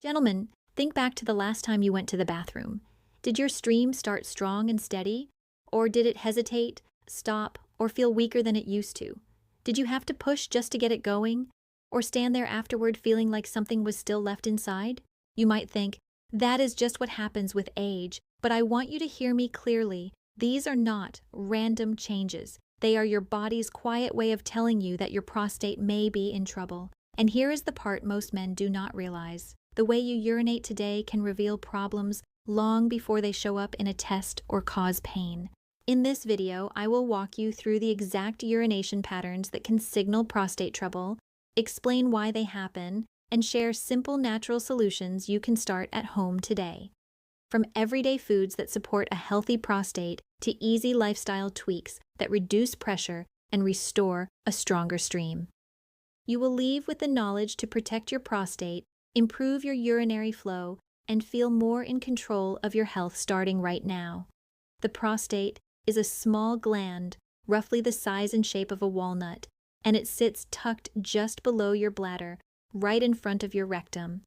Gentlemen, think back to the last time you went to the bathroom. Did your stream start strong and steady? Or did it hesitate, stop, or feel weaker than it used to? Did you have to push just to get it going? Or stand there afterward feeling like something was still left inside? You might think, that is just what happens with age, but I want you to hear me clearly. These are not random changes. They are your body's quiet way of telling you that your prostate may be in trouble. And here is the part most men do not realize. The way you urinate today can reveal problems long before they show up in a test or cause pain. In this video, I will walk you through the exact urination patterns that can signal prostate trouble, explain why they happen, and share simple natural solutions you can start at home today. From everyday foods that support a healthy prostate to easy lifestyle tweaks that reduce pressure and restore a stronger stream. You will leave with the knowledge to protect your prostate, improve your urinary flow, and feel more in control of your health starting right now. The prostate is a small gland, roughly the size and shape of a walnut, and it sits tucked just below your bladder, right in front of your rectum.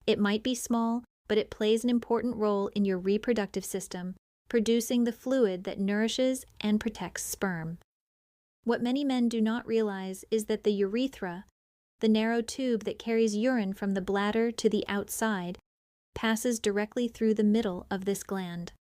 It might be small, but it plays an important role in your reproductive system, producing the fluid that nourishes and protects sperm. What many men do not realize is that the urethra, the narrow tube that carries urine from the bladder to the outside, passes directly through the middle of this gland.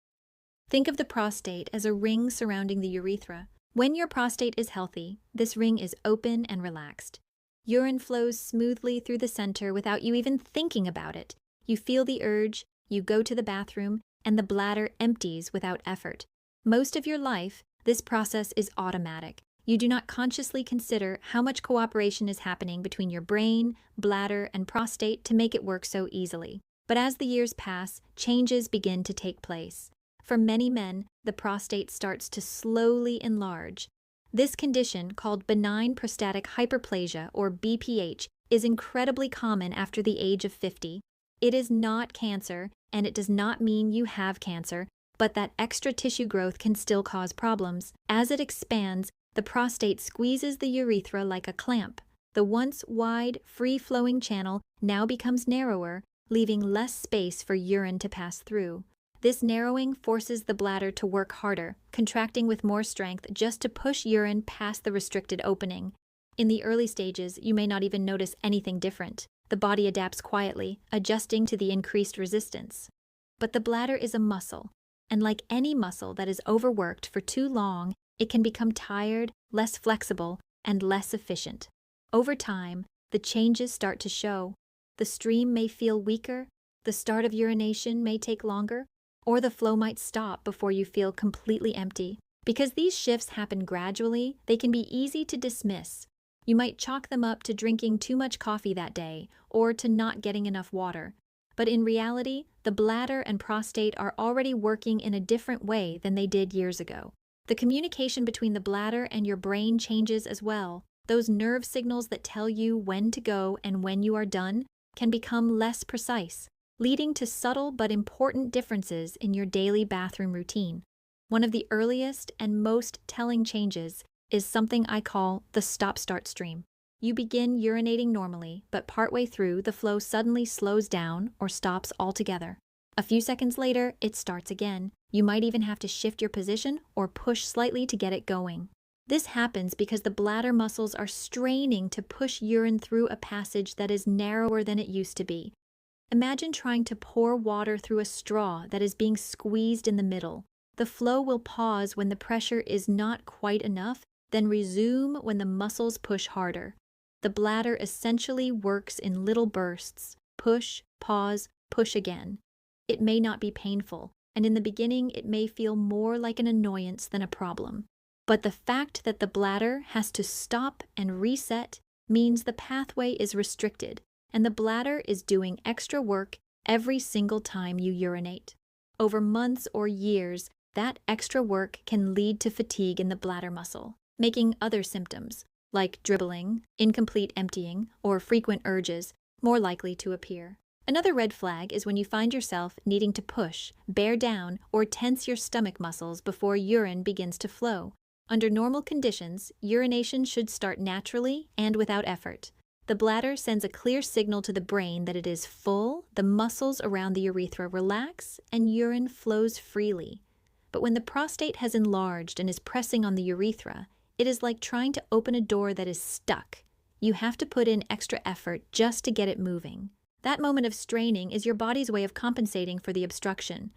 Think of the prostate as a ring surrounding the urethra. When your prostate is healthy, this ring is open and relaxed. Urine flows smoothly through the center without you even thinking about it. You feel the urge, you go to the bathroom, and the bladder empties without effort. Most of your life, this process is automatic. You do not consciously consider how much cooperation is happening between your brain, bladder, and prostate to make it work so easily. But as the years pass, changes begin to take place. For many men, the prostate starts to slowly enlarge. This condition, called benign prostatic hyperplasia or BPH, is incredibly common after the age of 50. It is not cancer, and it does not mean you have cancer, but that extra tissue growth can still cause problems. As it expands, the prostate squeezes the urethra like a clamp. The once wide, free-flowing channel now becomes narrower, leaving less space for urine to pass through. This narrowing forces the bladder to work harder, contracting with more strength just to push urine past the restricted opening. In the early stages, you may not even notice anything different. The body adapts quietly, adjusting to the increased resistance. But the bladder is a muscle, and like any muscle that is overworked for too long, it can become tired, less flexible, and less efficient. Over time, the changes start to show. The stream may feel weaker, the start of urination may take longer, or the flow might stop before you feel completely empty. Because these shifts happen gradually, they can be easy to dismiss. You might chalk them up to drinking too much coffee that day, or to not getting enough water. But in reality, the bladder and prostate are already working in a different way than they did years ago. The communication between the bladder and your brain changes as well. Those nerve signals that tell you when to go and when you are done can become less precise, leading to subtle but important differences in your daily bathroom routine. One of the earliest and most telling changes is something I call the stop-start stream. You begin urinating normally, but partway through, the flow suddenly slows down or stops altogether. A few seconds later, it starts again. You might even have to shift your position or push slightly to get it going. This happens because the bladder muscles are straining to push urine through a passage that is narrower than it used to be. Imagine trying to pour water through a straw that is being squeezed in the middle. The flow will pause when the pressure is not quite enough, then resume when the muscles push harder. The bladder essentially works in little bursts. Push, pause, push again. It may not be painful, and in the beginning it may feel more like an annoyance than a problem. But the fact that the bladder has to stop and reset means the pathway is restricted, and the bladder is doing extra work every single time you urinate. Over months or years, that extra work can lead to fatigue in the bladder muscle, making other symptoms, like dribbling, incomplete emptying, or frequent urges, more likely to appear. Another red flag is when you find yourself needing to push, bear down, or tense your stomach muscles before urine begins to flow. Under normal conditions, urination should start naturally and without effort. The bladder sends a clear signal to the brain that it is full, the muscles around the urethra relax, and urine flows freely. But when the prostate has enlarged and is pressing on the urethra, it is like trying to open a door that is stuck. You have to put in extra effort just to get it moving. That moment of straining is your body's way of compensating for the obstruction.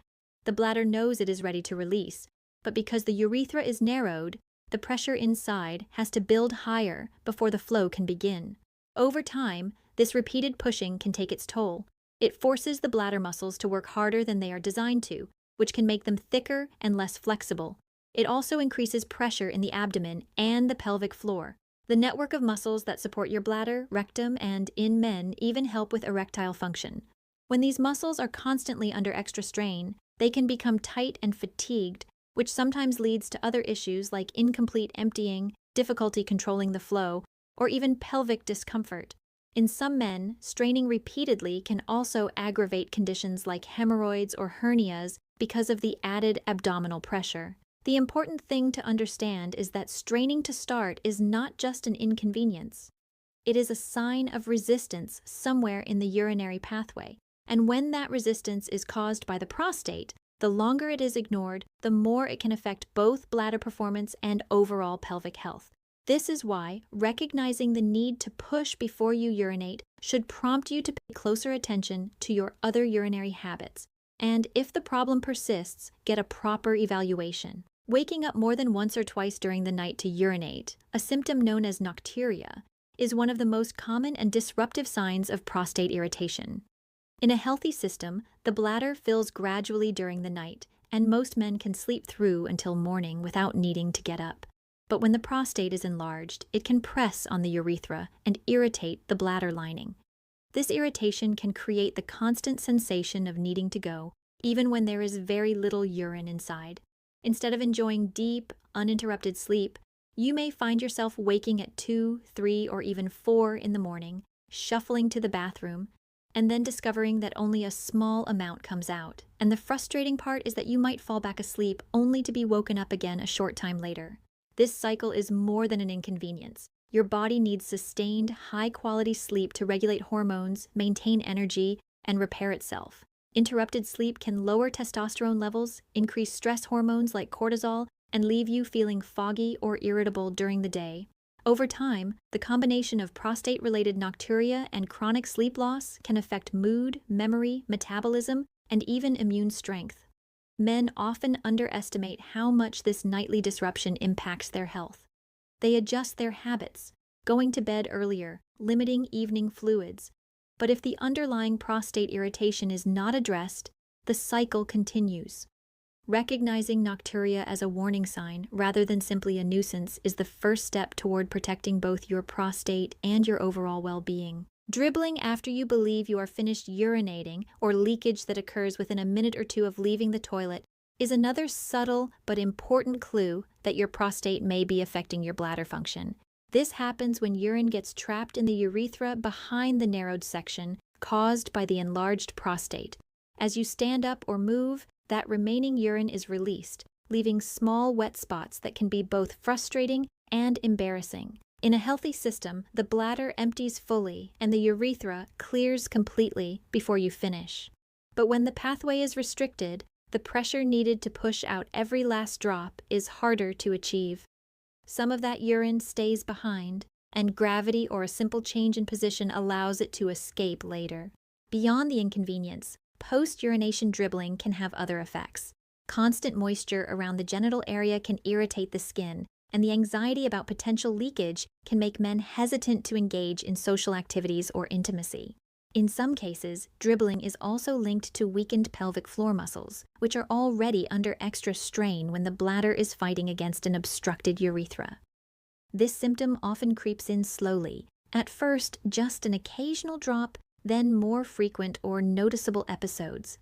The bladder knows it is ready to release, but because the urethra is narrowed, the pressure inside has to build higher before the flow can begin. Over time, this repeated pushing can take its toll. It forces the bladder muscles to work harder than they are designed to, which can make them thicker and less flexible. It also increases pressure in the abdomen and the pelvic floor. The network of muscles that support your bladder, rectum, and, in men, even help with erectile function. When these muscles are constantly under extra strain, they can become tight and fatigued, which sometimes leads to other issues like incomplete emptying, difficulty controlling the flow, or even pelvic discomfort. In some men, straining repeatedly can also aggravate conditions like hemorrhoids or hernias because of the added abdominal pressure. The important thing to understand is that straining to start is not just an inconvenience. It is a sign of resistance somewhere in the urinary pathway, and when that resistance is caused by the prostate, the longer it is ignored, the more it can affect both bladder performance and overall pelvic health. This is why recognizing the need to push before you urinate should prompt you to pay closer attention to your other urinary habits, and if the problem persists, get a proper evaluation. Waking up more than once or twice during the night to urinate, a symptom known as nocturia, is one of the most common and disruptive signs of prostate irritation. In a healthy system, the bladder fills gradually during the night, and most men can sleep through until morning without needing to get up. But when the prostate is enlarged, it can press on the urethra and irritate the bladder lining. This irritation can create the constant sensation of needing to go, even when there is very little urine inside. Instead of enjoying deep, uninterrupted sleep, you may find yourself waking at 2, 3, or even 4 in the morning, shuffling to the bathroom, and then discovering that only a small amount comes out. And the frustrating part is that you might fall back asleep only to be woken up again a short time later. This cycle is more than an inconvenience. Your body needs sustained, high-quality sleep to regulate hormones, maintain energy, and repair itself. Interrupted sleep can lower testosterone levels, increase stress hormones like cortisol, and leave you feeling foggy or irritable during the day. Over time, the combination of prostate-related nocturia and chronic sleep loss can affect mood, memory, metabolism, and even immune strength. Men often underestimate how much this nightly disruption impacts their health. They adjust their habits, going to bed earlier, limiting evening fluids. But if the underlying prostate irritation is not addressed, the cycle continues. Recognizing nocturia as a warning sign rather than simply a nuisance is the first step toward protecting both your prostate and your overall well-being. Dribbling after you believe you are finished urinating, or leakage that occurs within a minute or two of leaving the toilet, is another subtle but important clue that your prostate may be affecting your bladder function. This happens when urine gets trapped in the urethra behind the narrowed section caused by the enlarged prostate. As you stand up or move, that remaining urine is released, leaving small wet spots that can be both frustrating and embarrassing. In a healthy system, the bladder empties fully and the urethra clears completely before you finish. But when the pathway is restricted, the pressure needed to push out every last drop is harder to achieve. Some of that urine stays behind, and gravity or a simple change in position allows it to escape later. Beyond the inconvenience, post-urination dribbling can have other effects. Constant moisture around the genital area can irritate the skin, and the anxiety about potential leakage can make men hesitant to engage in social activities or intimacy. In some cases, dribbling is also linked to weakened pelvic floor muscles, which are already under extra strain when the bladder is fighting against an obstructed urethra. This symptom often creeps in slowly, at first just an occasional drop, then more frequent or noticeable episodes.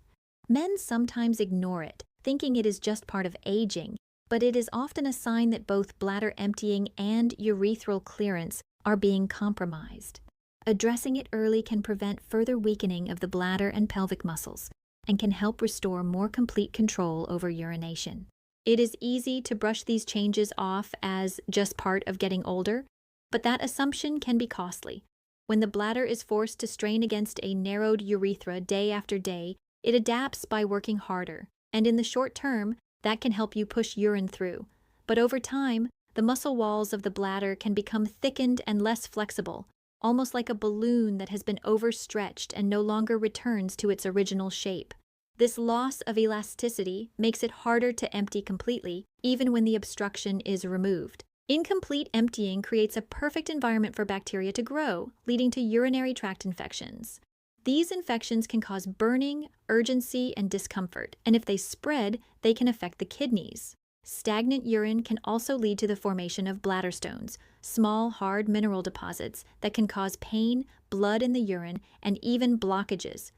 Men sometimes ignore it, thinking it is just part of aging, but it is often a sign that both bladder emptying and urethral clearance are being compromised. Addressing it early can prevent further weakening of the bladder and pelvic muscles and can help restore more complete control over urination. It is easy to brush these changes off as just part of getting older, but that assumption can be costly. When the bladder is forced to strain against a narrowed urethra day after day, it adapts by working harder, and in the short term, that can help you push urine through. But over time, the muscle walls of the bladder can become thickened and less flexible, almost like a balloon that has been overstretched and no longer returns to its original shape. This loss of elasticity makes it harder to empty completely, even when the obstruction is removed. Incomplete emptying creates a perfect environment for bacteria to grow, leading to urinary tract infections. These infections can cause burning, urgency, and discomfort, and if they spread, they can affect the kidneys. Stagnant urine can also lead to the formation of bladder stones, small, hard mineral deposits that can cause pain, blood in the urine, and even blockages.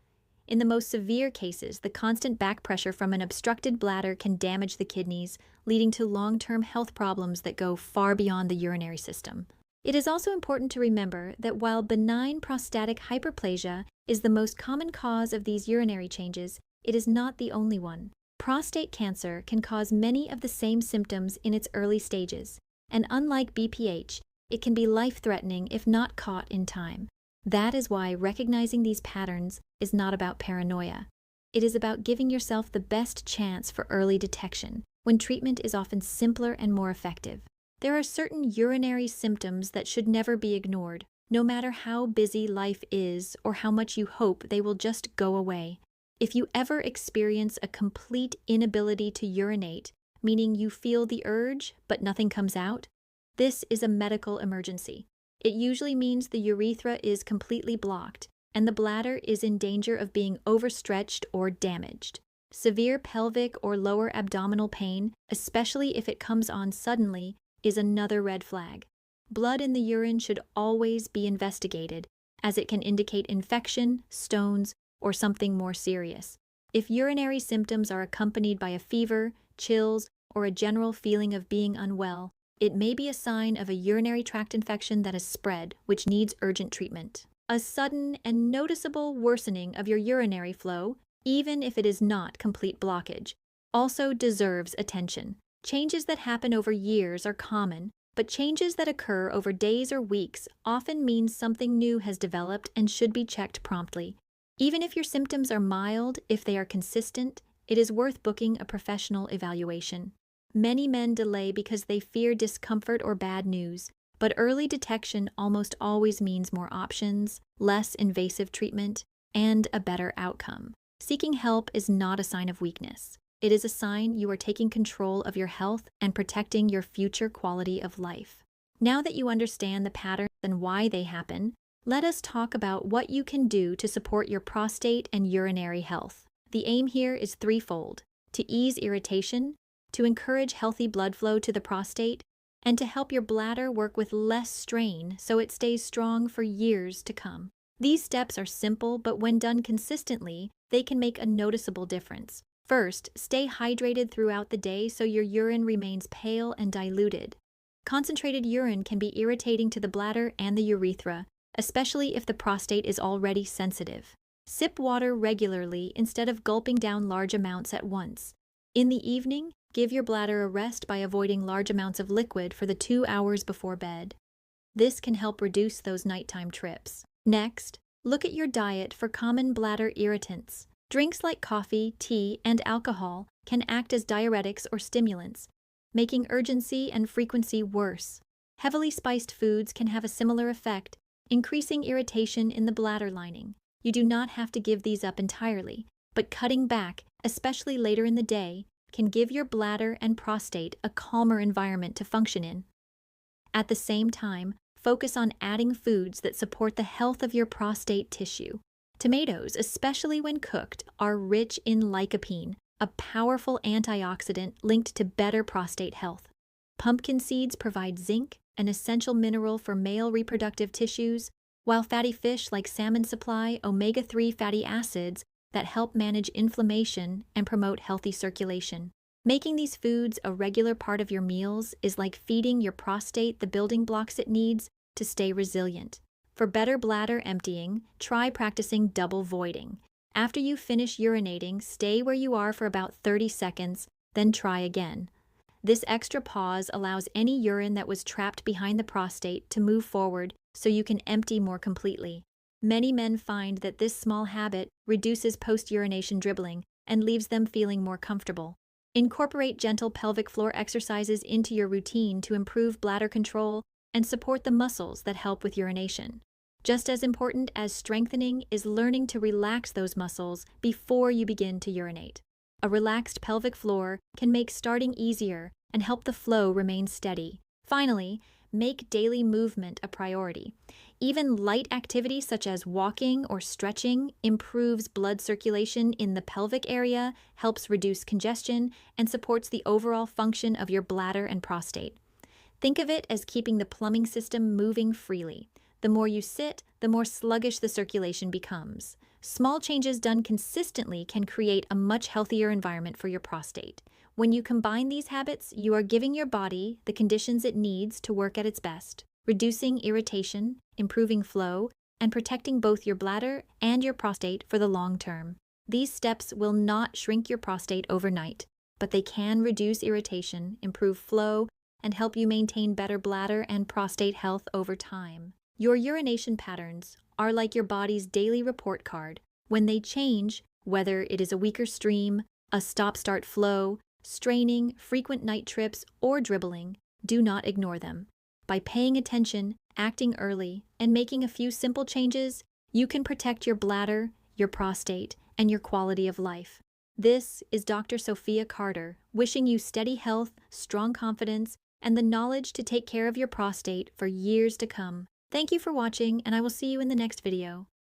In the most severe cases, the constant back pressure from an obstructed bladder can damage the kidneys, leading to long-term health problems that go far beyond the urinary system. It is also important to remember that while benign prostatic hyperplasia is the most common cause of these urinary changes, it is not the only one. Prostate cancer can cause many of the same symptoms in its early stages, and unlike BPH, it can be life-threatening if not caught in time. That is why recognizing these patterns is not about paranoia. It is about giving yourself the best chance for early detection, when treatment is often simpler and more effective. There are certain urinary symptoms that should never be ignored, no matter how busy life is or how much you hope they will just go away. If you ever experience a complete inability to urinate, meaning you feel the urge but nothing comes out, this is a medical emergency. It usually means the urethra is completely blocked and the bladder is in danger of being overstretched or damaged. Severe pelvic or lower abdominal pain, especially if it comes on suddenly, is another red flag. Blood in the urine should always be investigated, as it can indicate infection, stones, or something more serious. If urinary symptoms are accompanied by a fever, chills, or a general feeling of being unwell, it may be a sign of a urinary tract infection that has spread, which needs urgent treatment. A sudden and noticeable worsening of your urinary flow, even if it is not complete blockage, also deserves attention. Changes that happen over years are common, but changes that occur over days or weeks often mean something new has developed and should be checked promptly. Even if your symptoms are mild, if they are consistent, it is worth booking a professional evaluation. Many men delay because they fear discomfort or bad news, but early detection almost always means more options, less invasive treatment, and a better outcome. Seeking help is not a sign of weakness. It is a sign you are taking control of your health and protecting your future quality of life. Now that you understand the patterns and why they happen, let us talk about what you can do to support your prostate and urinary health. The aim here is threefold: to ease irritation, to encourage healthy blood flow to the prostate, and to help your bladder work with less strain so it stays strong for years to come. These steps are simple, but when done consistently, they can make a noticeable difference. First, stay hydrated throughout the day so your urine remains pale and diluted. Concentrated urine can be irritating to the bladder and the urethra, especially if the prostate is already sensitive. Sip water regularly instead of gulping down large amounts at once. In the evening, give your bladder a rest by avoiding large amounts of liquid for the 2 hours before bed. This can help reduce those nighttime trips. Next, look at your diet for common bladder irritants. Drinks like coffee, tea, and alcohol can act as diuretics or stimulants, making urgency and frequency worse. Heavily spiced foods can have a similar effect, increasing irritation in the bladder lining. You do not have to give these up entirely, but cutting back, especially later in the day, can give your bladder and prostate a calmer environment to function in. At the same time, focus on adding foods that support the health of your prostate tissue. Tomatoes, especially when cooked, are rich in lycopene, a powerful antioxidant linked to better prostate health. Pumpkin seeds provide zinc, an essential mineral for male reproductive tissues, while fatty fish like salmon supply omega-3 fatty acids that help manage inflammation and promote healthy circulation. Making these foods a regular part of your meals is like feeding your prostate the building blocks it needs to stay resilient. For better bladder emptying, try practicing double voiding. After you finish urinating, stay where you are for about 30 seconds, then try again. This extra pause allows any urine that was trapped behind the prostate to move forward so you can empty more completely. Many men find that this small habit reduces post-urination dribbling and leaves them feeling more comfortable. Incorporate gentle pelvic floor exercises into your routine to improve bladder control and support the muscles that help with urination. Just as important as strengthening is learning to relax those muscles before you begin to urinate. A relaxed pelvic floor can make starting easier and help the flow remain steady. Finally, make daily movement a priority. Even light activity such as walking or stretching improves blood circulation in the pelvic area, helps reduce congestion, and supports the overall function of your bladder and prostate. Think of it as keeping the plumbing system moving freely. The more you sit, the more sluggish the circulation becomes. Small changes done consistently can create a much healthier environment for your prostate. When you combine these habits, you are giving your body the conditions it needs to work at its best, reducing irritation, improving flow, and protecting both your bladder and your prostate for the long term. These steps will not shrink your prostate overnight, but they can reduce irritation, improve flow, and help you maintain better bladder and prostate health over time. Your urination patterns are like your body's daily report card. When they change, whether it is a weaker stream, a stop-start flow, straining, frequent night trips, or dribbling, do not ignore them. By paying attention, acting early, and making a few simple changes, you can protect your bladder, your prostate, and your quality of life. This is Dr. Sophia Carter, wishing you steady health, strong confidence, and the knowledge to take care of your prostate for years to come. Thank you for watching, and I will see you in the next video.